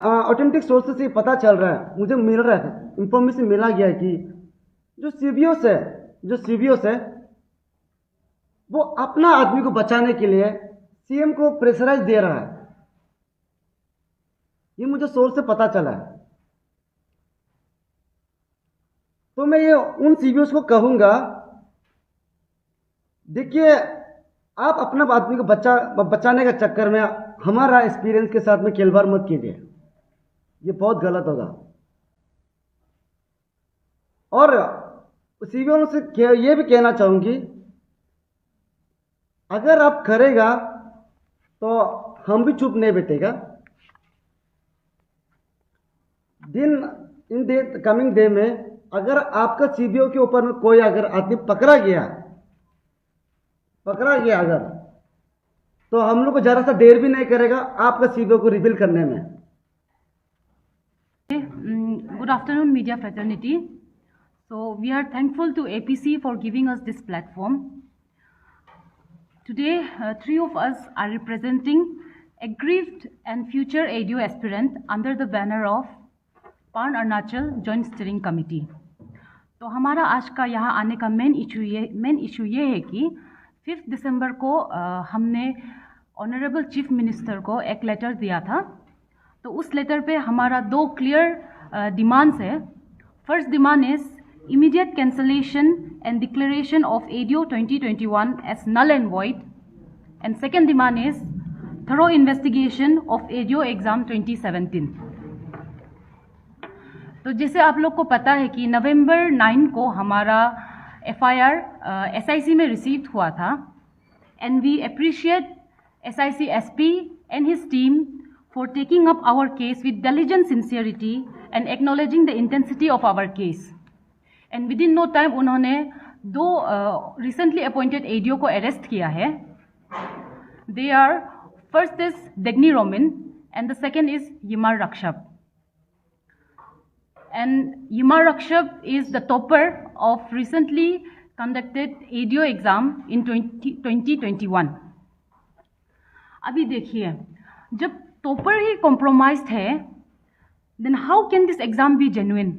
Authentic sources से पता चल रहा है, मुझे मिल रहा है, इंफॉर्मेशन मिला गया है कि जो सीबीओस है वो अपना आदमी को बचाने के लिए सीएम को प्रेशराइज दे रहा है। ये मुझे सोर्स से पता चला है। तो मैं ये उन सीबीओस को कहूंगा, देखिए आप अपना आदमी को बचाने के चक्कर में हमारा एक्सपीरियंस के साथ में खिलवाड़ मत कीजिए, ये बहुत गलत होगा। और सीबीओ से ये भी कहना चाहूंगी, अगर आप करेगा तो हम भी चुप नहीं बैठेगा। इन डे कमिंग डे में अगर आपका सीबीओ के ऊपर में कोई अगर आदमी पकड़ा गया अगर, तो हम लोग को जरा सा देर भी नहीं करेगा आपका सीबीओ को रिवील करने में। Good afternoon, media fraternity. So we are thankful to APC for giving us this platform. Today, three of us are representing aggrieved and future ADO aspirant under the banner of पान Arunachal joint steering committee. तो हमारा आज का यहाँ आने का main issue ये है कि 5 दिसंबर को हमने ऑनरेबल चीफ मिनिस्टर को एक लेटर दिया था। तो उस लेटर पे हमारा 2 क्लियर डिमांड्स है। First demand is immediate cancellation and declaration of ADO 2021 as null and void, and second demand is thorough investigation of ADO exam 2017. तो जैसे आप लोग को पता है कि नवंबर 9 को हमारा FIR SIC में रिसीव हुआ था, and we appreciate SIC SP and his team for taking up our case with diligent sincerity and acknowledging the intensity of our case. And within no time उन्होंने 2 recently appointed ADO को arrest किया है। They are first is Degni Romin and the second is Yimar Rakshap. And Yimar Rakshap is the topper of recently conducted ADO exam in 2021. अभी देखिए, जब topper ही compromised है, then how can this exam be genuine?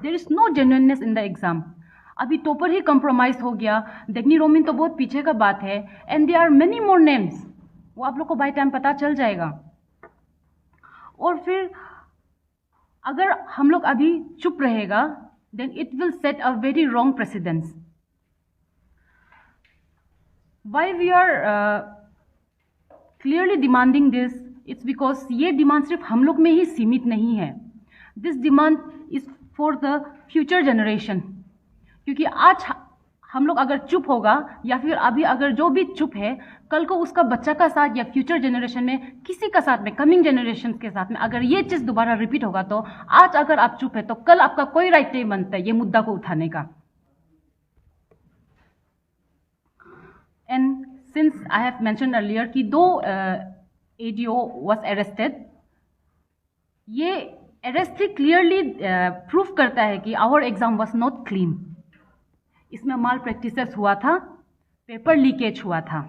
There is no genuineness in the exam. अभी topper ही compromised हो गया, डेग्नी roaming तो बहुत पीछे का बात है, and there are many more names. वो आप लोग को बाय टाइम पता चल जाएगा। और फिर अगर हम लोग अभी चुप रहेगा, then it will set a very wrong precedence. Why we are clearly demanding this? It's because ये डिमांड सिर्फ हम लोग में ही सीमित नहीं है। This demand is for the future generation. क्योंकि आज हम लोग अगर चुप होगा या फिर अभी अगर जो भी चुप है, कल को उसका बच्चा का साथ या फ्यूचर जनरेशन में किसी का साथ में, कमिंग जनरेशन के साथ में अगर ये चीज़ दोबारा रिपीट होगा, तो आज अगर आप चुप है तो कल आपका कोई राइट नहीं बनता है ये मुद्दा को उठाने का। And since I have mention earlier कि 2 ADO was arrested, ये अरेस्ट ही क्लियरली प्रूफ करता है कि our exam was not clean. इसमें माल प्रैक्टिसेस हुआ था, पेपर लीकेज हुआ था।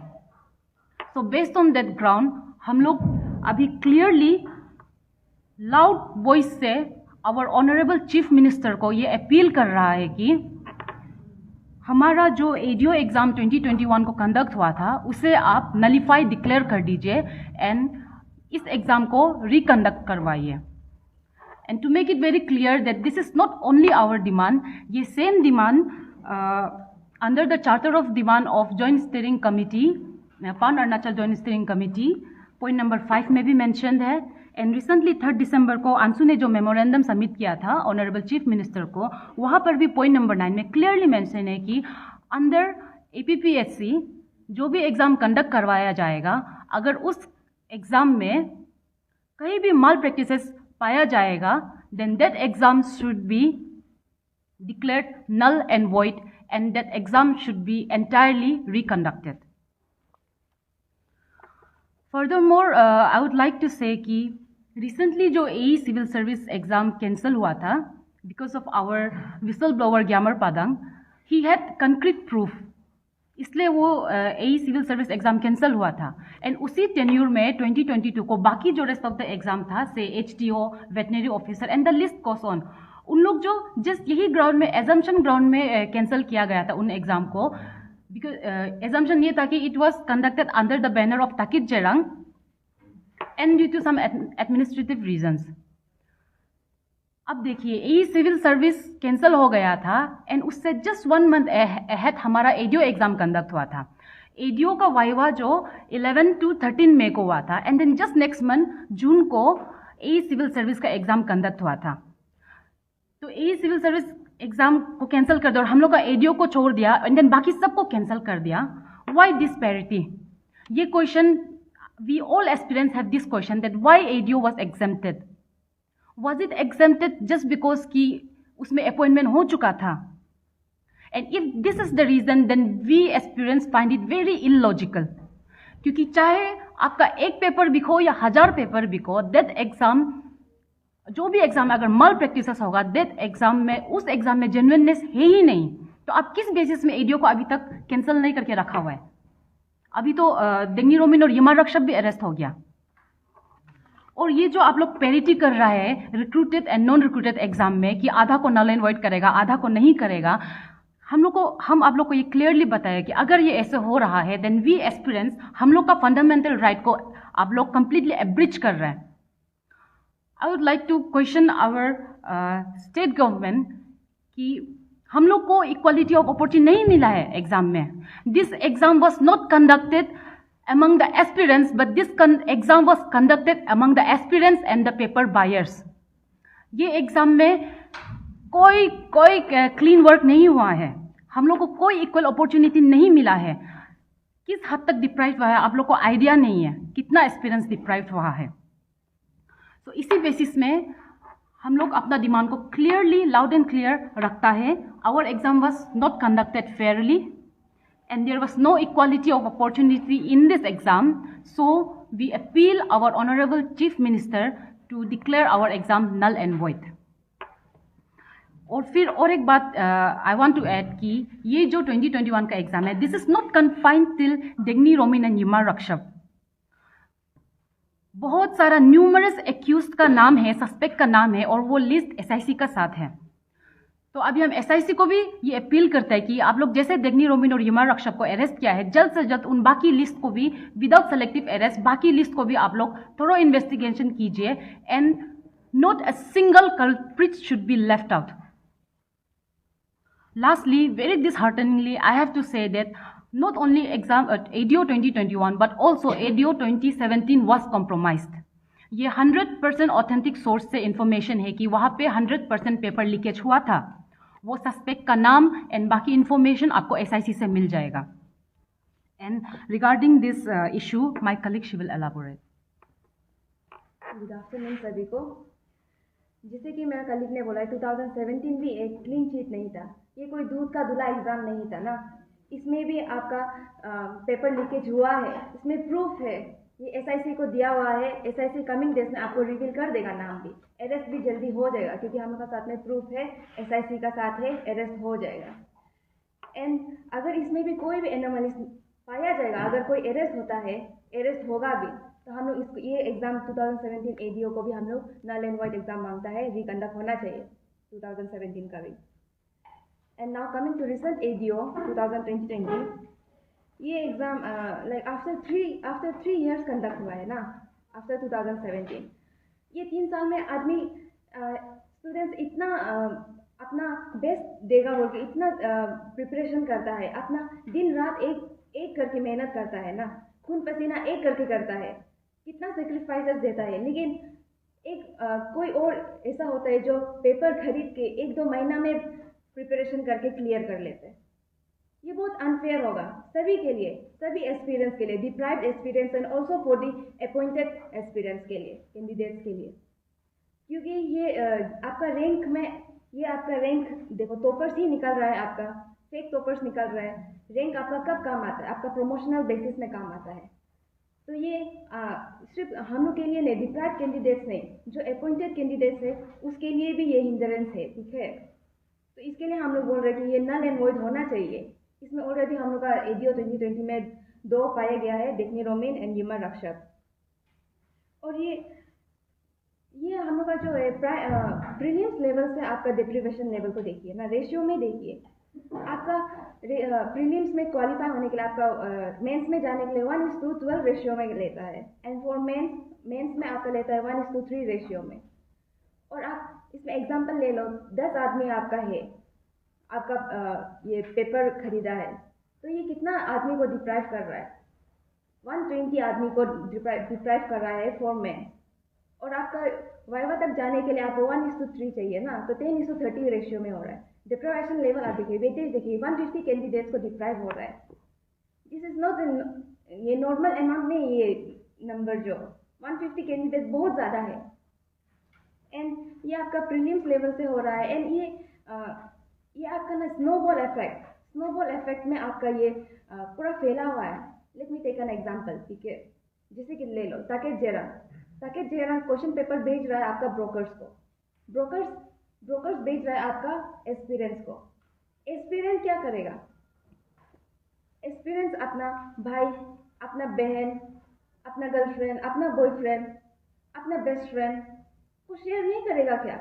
So based on that ground हम लोग अभी क्लियरली लाउड वॉइस से आवर ऑनरेबल चीफ मिनिस्टर को ये अपील कर रहा है कि हमारा जो ADO एग्जाम 2021 को कंडक्ट हुआ था उसे आप नलीफाई डिक्लेयर कर दीजिए एंड इस एग्जाम को रिकंडक्ट करवाइए। And to make it very clear that this is not only our demand, ये same demand under the charter of demand of Joint Steering Committee, Pan Arunachal Joint Steering Committee, point number 5 में भी mentioned है। And recently 3 दिसंबर को अंशु ने जो memorandum submit किया था honourable chief minister को, वहाँ पर भी पॉइंट नंबर 9 में क्लियरली मेंशन है कि अंडर APPSC जो भी एग्ज़ाम कंडक्ट करवाया जाएगा, अगर उस एग्ज़ाम में कहीं भी माल प्रैक्टिसेस पाया जाएगा, then that exam should be declared null and void and that exam should be entirely reconducted. Furthermore, I would like to say कि recently जो AE civil service exam cancel हुआ था because of our whistleblower Gyamar Padang, he had concrete proof इसलिए वो AE civil service exam cancel हुआ था। And उसी tenure में 2022 को बाकी जो रेस्ट ऑफ द एग्ज़ाम था, से HTO, veterinary officer and the list goes on, उन लोग जो जस्ट यही ग्राउंड में, एजम्पशन ग्राउंड में कैंसिल किया गया था उन एग्ज़ाम को, बिकॉज एजम्पशन ये था कि it was conducted under the banner of ताकित जेरंग and due to some administrative reasons. अब देखिए, AE सिविल सर्विस कैंसिल हो गया था एंड उससे जस्ट 1 मंथ अहेड हमारा ADO एग्ज़ाम कंडक्ट हुआ था। ADO का वाइवा जो 11 to 13 मई को हुआ था and then just next month June को AE सिविल सर्विस का एग्ज़ाम कंडक्ट हुआ था। तो AE सिविल सर्विस एग्ज़ाम को कैंसिल कर दिया और हम लोग का ADO को छोड़ दिया एंड देन बाकी सबको कैंसिल कर दिया। Why disparity? ये question we all aspirants have this question that why ADO was exempted. Was it exempted just because कि उसमें अपॉइंटमेंट हो चुका था? And if this is the reason, then we aspirants find it very illogical. क्योंकि चाहे आपका एक paper बिको या 1000 पेपर बिको, that एग्जाम, जो भी एग्जाम अगर मल प्रैक्टिस होगा, that एग्जाम में, उस एग्जाम में जेन्युइननेस है ही नहीं, तो आप किस बेसिस में ADO को अभी तक कैंसिल नहीं करके रखा हुआ है? अभी तो देंगी रोमिन और यमा रक्षक भी अरेस्ट हो गया। और ये जो आप लोग पैरिटी कर रहा है recruited and non recruited exam में कि आधा को नल एंड वॉइड करेगा, आधा को नहीं करेगा, हम आप लोग को ये क्लियरली बताया कि अगर ये ऐसे हो रहा है देन वी एस्पिरेंट्स, हम लोग का फंडामेंटल राइट को आप लोग कंप्लीटली एब्रिच कर रहे हैं। I would like to question our state government कि हम लोग को इक्वालिटी ऑफ अपॉर्चुनिटी नहीं मिला है एग्जाम में। This exam was not conducted among the aspirants, but this exam was conducted among the aspirants and the paper buyers. ये exam में कोई क्लीन वर्क नहीं हुआ है, हम लोग को कोई इक्वल अपॉर्चुनिटी नहीं मिला है। किस हद तक डिप्राइव हुआ है आप लोग को आइडिया नहीं है, कितना एक्सपीरियंस डिप्राइव हुआ है। तो इसी बेसिस में हम लोग अपना डिमांड को क्लियरली, लाउड एंड क्लियर रखता है। Our exam was not conducted fairly and there was no equality of opportunity in this exam, so we appeal our honorable chief minister to declare our exam null and void. और फिर और एक बात I want to add कि ये जो 2021 का exam है, this is not confined till डेग्नी रोमिन एंड यमा रक्षक। बहुत सारा न्यूमरस एक्यूज का नाम है, सस्पेक्ट का नाम है, और वो लिस्ट SIC का साथ है। तो अभी हम SIC को भी ये अपील करते हैं कि आप लोग जैसे डेग्नी रोमिन और यमा रक्षक को अरेस्ट किया है, जल्द से जल्द उन बाकी लिस्ट को भी विदाउट सेलेक्टिव अरेस्ट, बाकी लिस्ट को भी आप लोग थोड़ा इन्वेस्टिगेशन कीजिए and not a single culprit should be left out. Lastly, very dishearteningly, I have to say that not only exam at ADO 2021 but also ADO 2017 was compromised. ये 100% authentic source से information है कि वहाँ पे 100% paper leakage हुआ था। वो suspect का नाम एंड बाकी इंफॉर्मेशन आपको SIC से मिल जाएगा। And regarding this issue my colleague she will elaborate. Good afternoon सभी को। जैसे कि मेरा कलीग ने बोला, 2017 भी एक क्लीन चीट नहीं था, ये कोई दूध का धुला एग्ज़ाम नहीं था ना। इसमें भी आपका पेपर लीकेज हुआ है, इसमें प्रूफ है, ये SIC को दिया हुआ है। SIC कमिंग डेज में आपको रिवील कर देगा नाम भी, अरेस्ट भी जल्दी हो जाएगा, क्योंकि हम लोग का साथ में प्रूफ है, SIC का साथ है, अरेस्ट हो जाएगा। एंड अगर इसमें भी कोई भी एनोमलीज पाया जाएगा, अगर कोई अरेस्ट होता है, अरेस्ट होगा भी, तो हम लोग इसको, ये एग्ज़ाम 2017 ADO को भी हम लोग नल एंड वॉइड एग्ज़ाम मांगता है, रिकंडक्ट होना चाहिए 2017 का भी। And now coming to recent ADO 2020, ये exam like after 3 years conduct हुआ है ना, आफ्टर 2017। ये 3 साल में आदमी स्टूडेंट्स इतना अपना बेस्ट देगा बोल के इतना प्रिपरेशन करता है, अपना दिन रात एक करके मेहनत करता है ना, खून पसीना एक करके करता है, कितना सेक्रीफाइसेस देता है। लेकिन एक कोई और ऐसा होता है जो पेपर खरीद के 1-2 महीना में प्रिपरेशन करके क्लियर कर लेते हैं। ये बहुत अनफेयर होगा सभी के लिए, सभी एस्पिरेंट्स के लिए, deprived aspirants and also for the appointed aspirants के लिए, कैंडिडेट्स के लिए। क्योंकि ये आपका रैंक में, ये आपका रैंक देखो, टॉपर्स ही निकल रहा है, आपका फेक टॉपर्स निकल रहा है। रैंक आपका कब काम आता है? आपका प्रमोशनल बेसिस में काम आता है। तो ये सिर्फ हम लोग के लिए नहीं, डिप्राइव्ड कैंडिडेट्स नहीं, जो अपॉइंटेड कैंडिडेट्स है उसके लिए भी ये हिंड्रेंस है, ठीक है। तो इसके लिए हम लोग बोल रहे हैं कि ये नल एंड वॉइड होना चाहिए। इसमें ऑलरेडी हम लोग का एडीओ 2020 में 2 पाया गया है, डेफनी रोमिन एंड यिमा रक्षक। और ये हम लोग का जो है प्रीलिम्स लेवल से आपका डिप्रीवेशन लेवल को देखिए ना, रेशियो में देखिए। आपका प्रीलिम्स में क्वालिफाई होने के लिए आपका मेंस में जाने के लिए 1:12 रेशियो में लेता है, एंड फॉर मेंस में आपका लेता है 1:3 रेशियो में। और आप इसमें एग्जांपल ले लो, 10 आदमी आपका है, आपका ये पेपर खरीदा है, तो ये कितना आदमी को डिप्राइव कर रहा है? 120 आदमी को डिप्राइव कर रहा है फॉर मेन। और आपका वाइवा तक जाने के लिए आपको 1:3 चाहिए ना, तो 10:30 रेशियो में हो रहा है। डिप्राइवेशन लेवल आप देखिए, वेटेज देखिए, 150 कैंडिडेट्स को डिप्राइव हो रहा है। दिस इज नॉट ये नॉर्मल अमाउंट नहीं, ये नंबर जो 150 कैंडिडेट्स बहुत ज़्यादा है। एंड ये आपका प्रीलिम्स लेवल से हो रहा है। एंड ये आपका ना स्नोबॉल इफेक्ट में आपका ये पूरा फैला हुआ है। Let me take an example, ठीक है? जैसे कि ले लो साकेत जयराम क्वेश्चन पेपर भेज रहा है आपका ब्रोकर्स को, ब्रोकर्स भेज रहा है आपका एस्पिरेंट्स को। एस्पिरेंट क्या करेगा? एस्पिरेंट्स अपना भाई, अपना बहन, अपना गर्लफ्रेंड, अपना बॉयफ्रेंड, अपना बेस्ट फ्रेंड को शेयर नहीं करेगा क्या?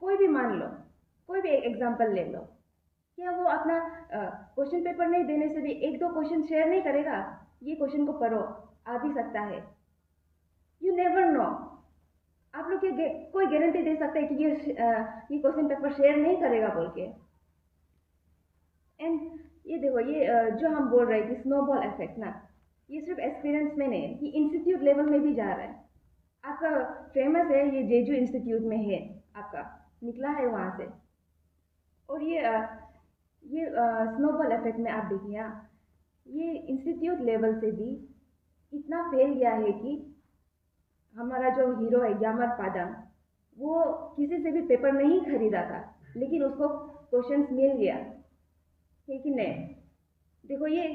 कोई भी मान लो, कोई भी एक एग्जांपल ले लो, क्या वो अपना क्वेश्चन पेपर नहीं देने से भी 1-2 क्वेश्चन शेयर नहीं करेगा? ये क्वेश्चन को पढ़ो, आ भी सकता है। You never know. आप लोग कोई गारंटी दे सकता है कि ये क्वेश्चन पेपर शेयर नहीं करेगा बोल के? एंड ये देखो, ये जो हम बोल रहे हैं कि स्नोबॉल इफेक्ट ना, ये सिर्फ एक्सपीरियंस में नहीं है, ये इंस्टीट्यूट लेवल में भी जा रहा है। आपका फेमस है, ये जेजू इंस्टीट्यूट में है, आपका निकला है वहाँ से। और ये स्नोबॉल इफेक्ट में आप देखिए, ये इंस्टीट्यूट लेवल से भी इतना फैल गया है कि हमारा जो हीरो है यामर पादम, वो किसी से भी पेपर नहीं खरीदा था, लेकिन उसको क्वेश्चंस मिल गया है कि नहीं? देखो, ये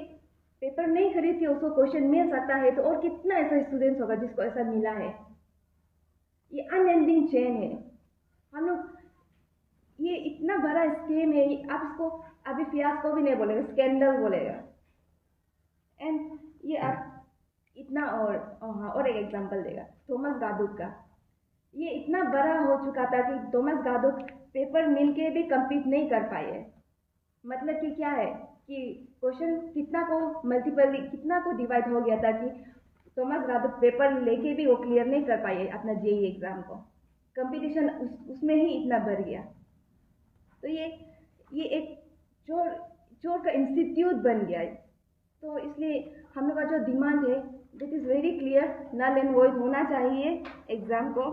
पेपर नहीं खरीद के उसको क्वेश्चन मिल सकता है, तो और कितना ऐसा स्टूडेंट्स होगा जिसको ऐसा मिला है? ये अनएंडिंग चेन है। हम लोग, ये इतना बड़ा स्कीम है, आप इसको अभी फियास्को भी नहीं बोलेगा, स्कैंडल बोलेगा। एंड ये आप इतना, और एक एग्जांपल देगा थॉमस गादुक का। ये इतना बड़ा हो चुका था कि थॉमस गादुक पेपर मिल के भी कम्पीट नहीं कर पाए। मतलब कि क्या है कि क्वेश्चन कितना को डिवाइड हो गया था कि थॉमस गादुक पेपर लेके भी वो क्लियर नहीं कर पाए अपना जेईई एग्जाम को। कंपटीशन उसमें ही इतना बढ़ गया। तो ये एक चोर का इंस्टीट्यूट बन गया है। तो इसलिए हम लोग का जो डिमांड है, that is very clear, null and void होना चाहिए एग्ज़ाम को।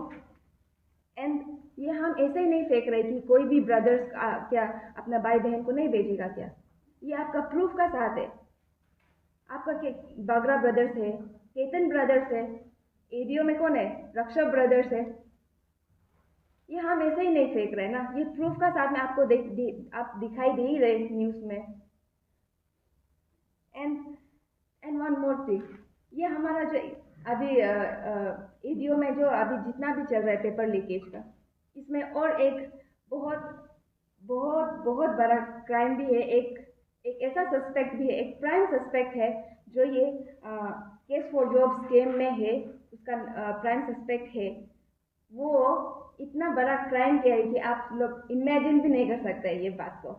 एंड ये हम ऐसे ही नहीं फेंक रहे कि कोई भी ब्रदर्स क्या अपना भाई बहन को नहीं भेजेगा क्या? ये आपका प्रूफ का साथ है। आपका बागरा ब्रदर्स है, केतन ब्रदर्स है, एडीओ में कौन है? रक्षक ब्रदर्स है। ये हम ऐसे ही नहीं फेंक रहे ना, ये प्रूफ का साथ में आपको आप दिखाई दे ही रहे न्यूज़ में। एंड वन मोर थिंग, ये हमारा जो अभी एडीओ में जो अभी जितना भी चल रहा है पेपर लीकेज का, इसमें और एक बहुत बहुत बहुत बड़ा क्राइम भी है। एक ऐसा सस्पेक्ट भी है, एक प्राइम सस्पेक्ट है जो ये केस फॉर जॉब स्कैम में है, उसका प्राइम सस्पेक्ट है। वो इतना बड़ा क्राइम किया है कि आप लोग इमेजिन भी नहीं कर सकते ये बात को।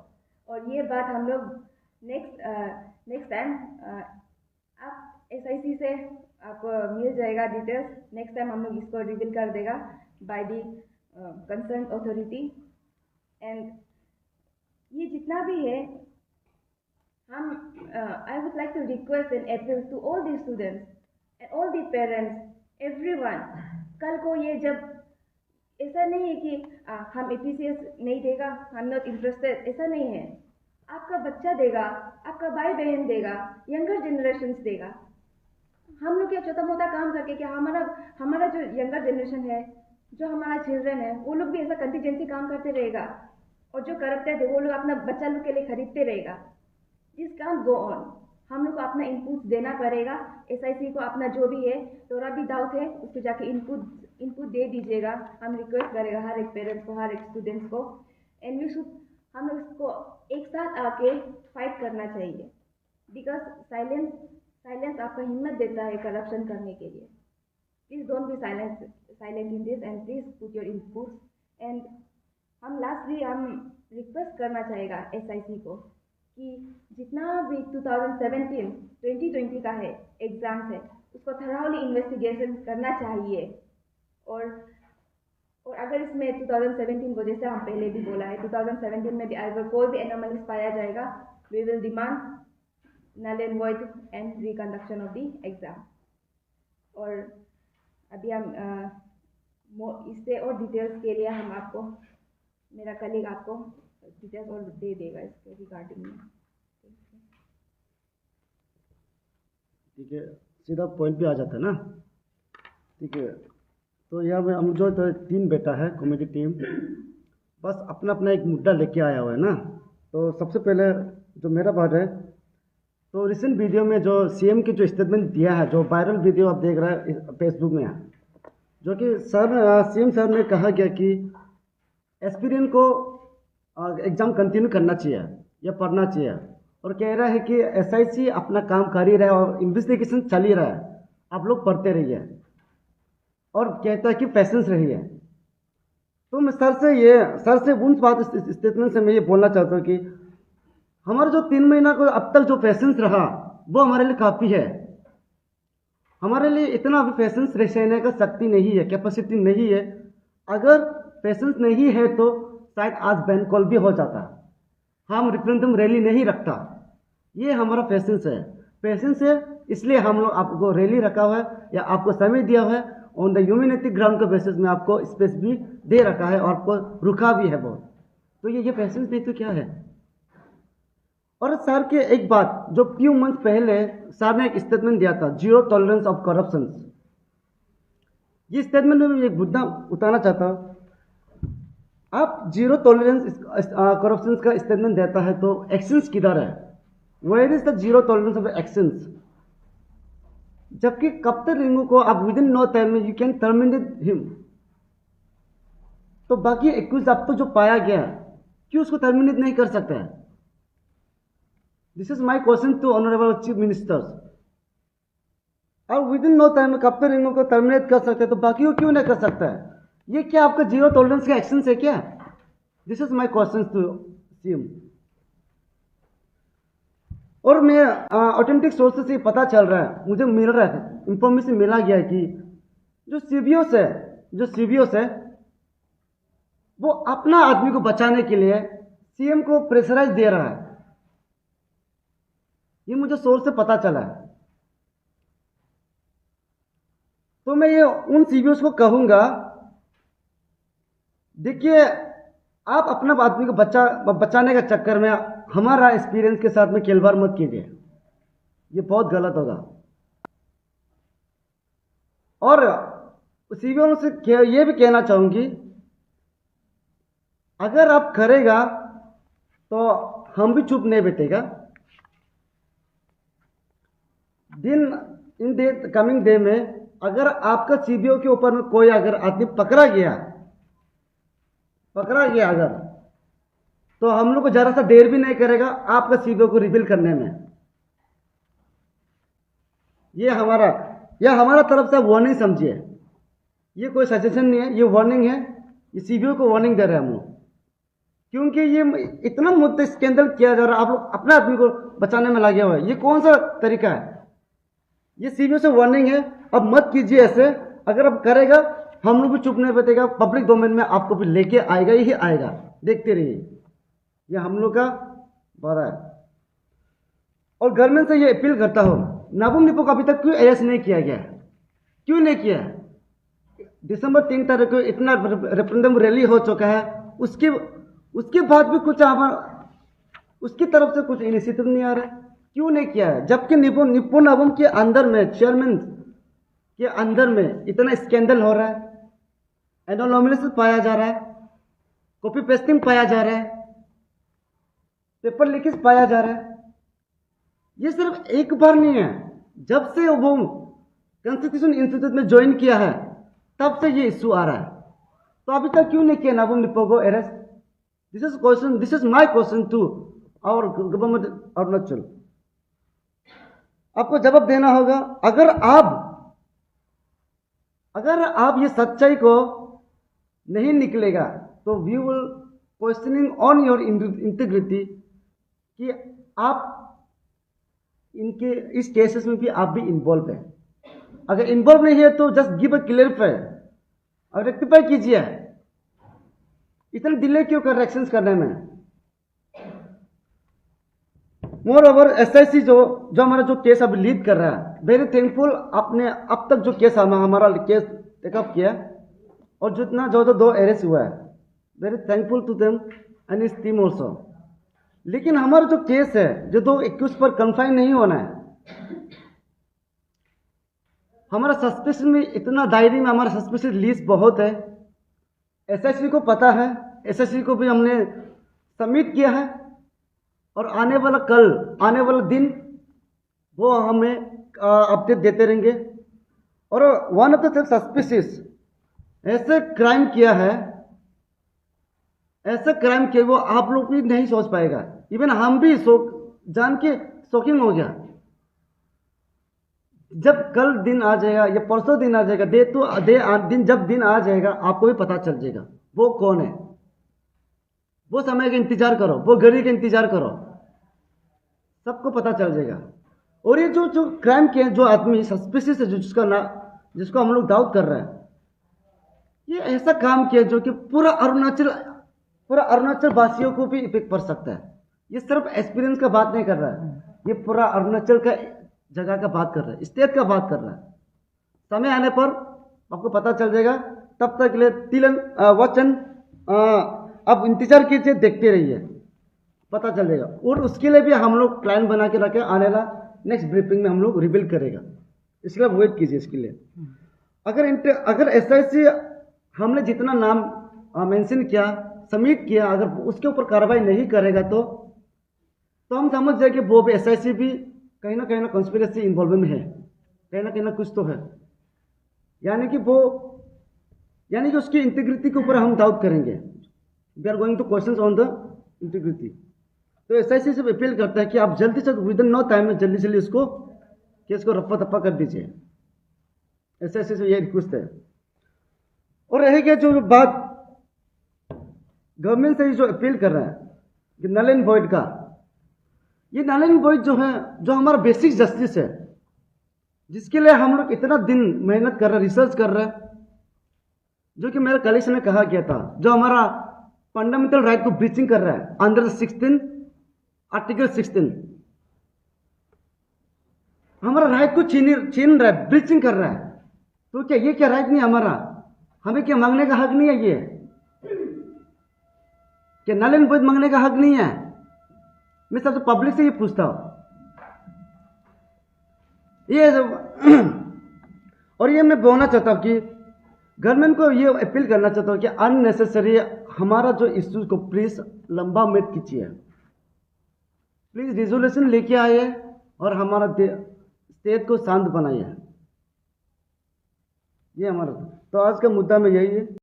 और ये बात हम लोग नेक्स्ट टाइम आप SIC से आपको मिल जाएगा डिटेल्स। नेक्स्ट टाइम हम लोग इसको रिवील कर देगा by the concern authority. And ये जितना भी है, हम I would like to request and appeal to all the students and all the parents, everyone. कल को ये जब ऐसा नहीं है कि हम APCS नहीं देगा, हम नॉट इंटरेस्टेड, ऐसा नहीं है। आपका बच्चा देगा, आपका भाई बहन देगा, यंगर जनरेशन देगा। हम लोग क्या छोटा मोटा काम करके क्या हमारा जो यंगर जनरेशन है, जो हमारा चिल्ड्रन है, वो लोग भी ऐसा कंटीजेंसी काम करते रहेगा? और जो करप्ट है वो लोग अपना बच्चा लोग के लिए खरीदते रहेगा? This can't go on. हम लोग को अपना इनपुट देना पड़ेगा। SIC को अपना जो भी है, थोड़ा भी डाउट है उसको जाके इनपुट दे दीजिएगा। हम रिक्वेस्ट करेगा हर एक पेरेंट्स को, हर एक स्टूडेंट्स को। एंड वी शुड हम लोग इसको एक साथ आके फाइट करना चाहिए, बिकॉज साइलेंस साइलेंस आपको हिम्मत देता है करप्शन करने के लिए। Please don't be silent in this and please put your inputs. And हम लास्टली हम रिक्वेस्ट करना चाहेगा एसआईसी को कि जितना भी 2020 का है एग्ज़ाम्स है, उसको थराउली इन्वेस्टिगेशन करना चाहिए। और अगर इसमें 2017 को, जैसे हम पहले भी बोला है, 2017 में भी अगर कोई भी एनोमलीज पाया जाएगा, we will demand null and void and reconduction of the exam. और अभी हम इससे और डिटेल्स के लिए हम आपको, मेरा कलीग आपको डिटेल्स और दे देगा इसके रिगार्डिंग में। ठीक है, सीधा पॉइंट पे आ जाता है ना। ठीक है, तो यहाँ पे हम जो तो 3 बेटा है कॉमेडी टीम, बस अपना अपना एक मुद्दा लेके आया हुआ है ना। तो सबसे पहले जो मेरा पार्ट है, तो रिसेंट वीडियो में जो सीएम की जो स्टेटमेंट दिया है, जो वायरल वीडियो आप देख रहे हैं फेसबुक में, जो कि सीएम सर ने कहा गया कि एस्पिरेंट को एग्ज़ाम कंटिन्यू करना चाहिए या पढ़ना चाहिए, और कह रहा है कि एसआईसी अपना काम कर ही रहा है और इन्वेस्टिगेशन चल ही रहा है, आप लोग पढ़ते रहिए, और कहता है कि पेशेंस रहिए। तो मैं सर से उन बात स्टेटमेंट से मैं ये बोलना चाहता हूँ कि हमारा जो 3 महीना को अब तक जो पेशेंस रहा, वो हमारे लिए काफ़ी है। हमारे लिए इतना अभी पेशेंस रहने का शक्ति नहीं है, कैपेसिटी नहीं है। अगर पेशेंस नहीं है तो शायद आज बैन कॉल भी हो जाता, हम रेफरेंडम रैली नहीं रखता। ये हमारा पेशेंस है। पेशेंस है इसलिए हम लोग आपको रैली रखा हुआ है या आपको समय दिया हुआ है, ऑन द ह्यूमैनिटी ग्राउंड के बेसिस में आपको स्पेस भी दे रखा है और आपको रुका भी है बहुत। तो ये पेशेंस नहीं तो क्या है। और सर के एक बात जो फ्यू मंथ पहले सर ने एक स्टेटमेंट दिया था, 0 टॉलरेंस ऑफ करप्शन। ये स्टेटमेंट में मैं एक मुद्दा उतारना चाहता हूँ। आप 0 टॉलरेंस करप्शन का स्टेटमेंट देता है तो एक्शंस किधर है? Where is the 0 tolerance of actions? जबकि कैप्टन रिंगू को आप विद इन नो टाइम में यू कैन टर्मिनेट हिम। तो बाकी एक्यूज आपको जो पाया गया, क्यों उसको टर्मिनेट नहीं कर सकते हैं? This is my question to honourable chief ministers. अब विद इन नो टाइम में कैप्टन रिंगू को टर्मिनेट कर सकते हैं, तो बाकी को क्यों नहीं कर सकता है? ये क्या आपका 0 टॉलरेंस का एक्शन है क्या? This is my question to CM. और मैं ऑथेंटिक सोर्सेस से पता चल रहा है, मुझे मिल रहा है, इंफॉर्मेशन मिला गया है कि जो सीबीओस है वो अपना आदमी को बचाने के लिए सीएम को प्रेशराइज दे रहा है। ये मुझे सोर्स से पता चला है। तो मैं ये उन सीबीओस को कहूंगा, देखिए आप अपना आदमी को बचाने के चक्कर में हमारा एक्सपीरियंस के साथ में खिलवाड़ मत कीजिए, ये बहुत गलत होगा। और सीबीओ से ये भी कहना चाहूंगी, अगर आप करेगा तो हम भी चुप नहीं बैठेगा। इन डे कमिंग डे में अगर आपका सीबीओ के ऊपर में कोई अगर आदमी पकड़ा गया अगर, तो हम लोग को जरा सा देर भी नहीं करेगा आपका सीबीओ को रिवील करने में। ये हमारा तरफ से वार्निंग समझिए, ये कोई सजेशन नहीं है, ये वार्निंग है। ये सीबीओ को वार्निंग दे रहे हैं हम लोग, क्योंकि ये इतना मुद्दा स्कैंडल किया जा रहा है, आप लोग अपने आदमी को बचाने में लगे हुए हैं। ये कौन सा तरीका है? ये सीबीओ से वार्निंग है, अब मत कीजिए ऐसे। अगर अब करेगा हम लोग भी चुप नहीं बैठेगा, पब्लिक डोमेन में आपको भी लेके आएगा ही आएगा, देखते रहिए। ये हम लोग का वादा है। और गवर्नमेंट से ये अपील करता हूँ, नाबम निपो को अभी तक क्यों अरेस्ट नहीं किया गया? क्यों नहीं किया? दिसंबर 3 तारीख को इतना रेफरेंडम रैली हो चुका है, उसके बाद भी कुछ उसकी तरफ से कुछ इनिशिएटिव नहीं आ रहा है। क्यों नहीं किया है? जबकि निपो नाबम के अंदर में, चेयरमैन के अंदर में इतना स्कैंडल हो रहा है, एनोमलीज पाया जा रहा है, कॉपी पेस्टिंग पाया जा रहा है, पेपर लीकेज पाया जा रहा है। ये सिर्फ एक बार नहीं है, जब से वो कॉन्स्टिट्यूशन इंस्टीट्यूट में ज्वाइन किया है तब से ये इशू आ रहा है। तो अभी तक क्यों नहीं किया नाबम निपो को arrest? This is my question to our government Arunachal. आपको जवाब देना होगा। अगर आप ये सच्चाई को नहीं निकलेगा तो we will questioning on your integrity कि आप इनके इस केसेस में भी आप भी इन्वॉल्व है। अगर इन्वॉल्व नहीं है तो जस्ट गिव अ क्लियरिफाई और रेक्टिफाई कीजिए। इतना डिले क्यों कर रहे एक्शंस करने में? मोर ओवर SIC जो हमारा जो केस अभी लीड कर रहा है, वेरी थैंकफुल। आपने अब तक जो केस हमारा केस टेकअप किया और जितना जो 2 अरेस्ट हुआ है, very thankful to them and इस टीम ऑल्सो। लेकिन हमारा जो केस है, जो 2 एक्यूज पर कन्फाइन नहीं होना है। हमारा सस्पेंशन में इतना डायरी में हमारा सस्पेंशन लिस्ट बहुत है। SIC को पता है, SIC को भी हमने सबमिट किया है और आने वाला दिन वो हमें अपडेट देते रहेंगे। और वन ऑफ द सस्पिशियस ऐसे क्राइम किया वो आप लोग भी नहीं सोच पाएगा। इवन हम भी जान के शॉकिंग हो गया। जब कल दिन आ जाएगा या परसों दिन आ जाएगा, जब दिन आ जाएगा आपको भी पता चल जाएगा वो कौन है। वो समय का इंतजार करो, वो घड़ी का इंतजार करो, सबको पता चल जाएगा। और ये जो क्राइम किए, जो आदमी सस्पिशियस है, जिसको हम लोग डाउट कर रहे हैं, ये ऐसा काम किया जो कि पूरा अरुणाचल वासियों को भी इफेक्ट पड़ सकता है। ये सिर्फ एक्सपीरियंस का बात नहीं कर रहा है, ये पूरा अरुणाचल का जगह का बात कर रहा है, स्टेट का बात कर रहा है। समय आने पर आपको पता चल जाएगा। तब तक के लिए वचन अब इंतजार कीजिए, देखते रहिए, पता चल जाएगा। और उसके लिए भी हम लोग प्लान बना के रखे, आने वाला नेक्स्ट ब्रीफिंग में हम लोग रिवील करेगा। इसके लिए वेट कीजिए। इसके लिए अगर SIC हमने जितना नाम मेंशन किया, सबमिट किया, अगर उसके ऊपर कार्रवाई नहीं करेगा तो हम समझ जाए कि वो भी SIC भी कहीं ना कंस्पिरेसी इन्वॉल्व में है, कहीं ना कुछ तो है। यानी कि उसकी इंटीग्रिटी के ऊपर हम डाउट करेंगे। We are going to questions on the integrity. तो SIC से अपील करता है कि आप जल्दी से विद इन नो टाइम में जल्दी इसको केस को रफ्फा दफ्फा कर दीजिए। SIC से ये रिक्वेस्ट है। और रहेगा जो बात गवर्नमेंट से जो अपील कर रहा है कि नल एंड वॉइड का, ये नल एंड वॉइड जो है, जो हमारा बेसिक जस्टिस है, जिसके लिए हम लोग इतना दिन मेहनत कर रहे हैं, रिसर्च कर रहे हैं, जो कि मेरे कलीग ने कहा गया था, जो हमारा फंडामेंटल राइट को ब्रीचिंग कर रहा है अंडर 16 आर्टिकल 16, हमारा राइट को छीन रहा है, ब्रीचिंग कर रहा है। तो क्या ये क्या राइट नहीं हमारा? हमें क्या मांगने का हक नहीं है? ये क्या नल एंड वॉइड मांगने का हक नहीं है? मैं सबसे पब्लिक से ये पूछता हूं। और ये मैं बोलना चाहता हूं कि गवर्नमेंट को ये अपील करना चाहता हूं कि अननेसेसरी हमारा जो इश्यूज को प्लीज लंबा मत कीजिए, प्लीज रिजोल्यूशन लेके आइए और हमारा स्टेट को शांत बनाइए। ये हमारा तो आज का मुद्दा में यही है।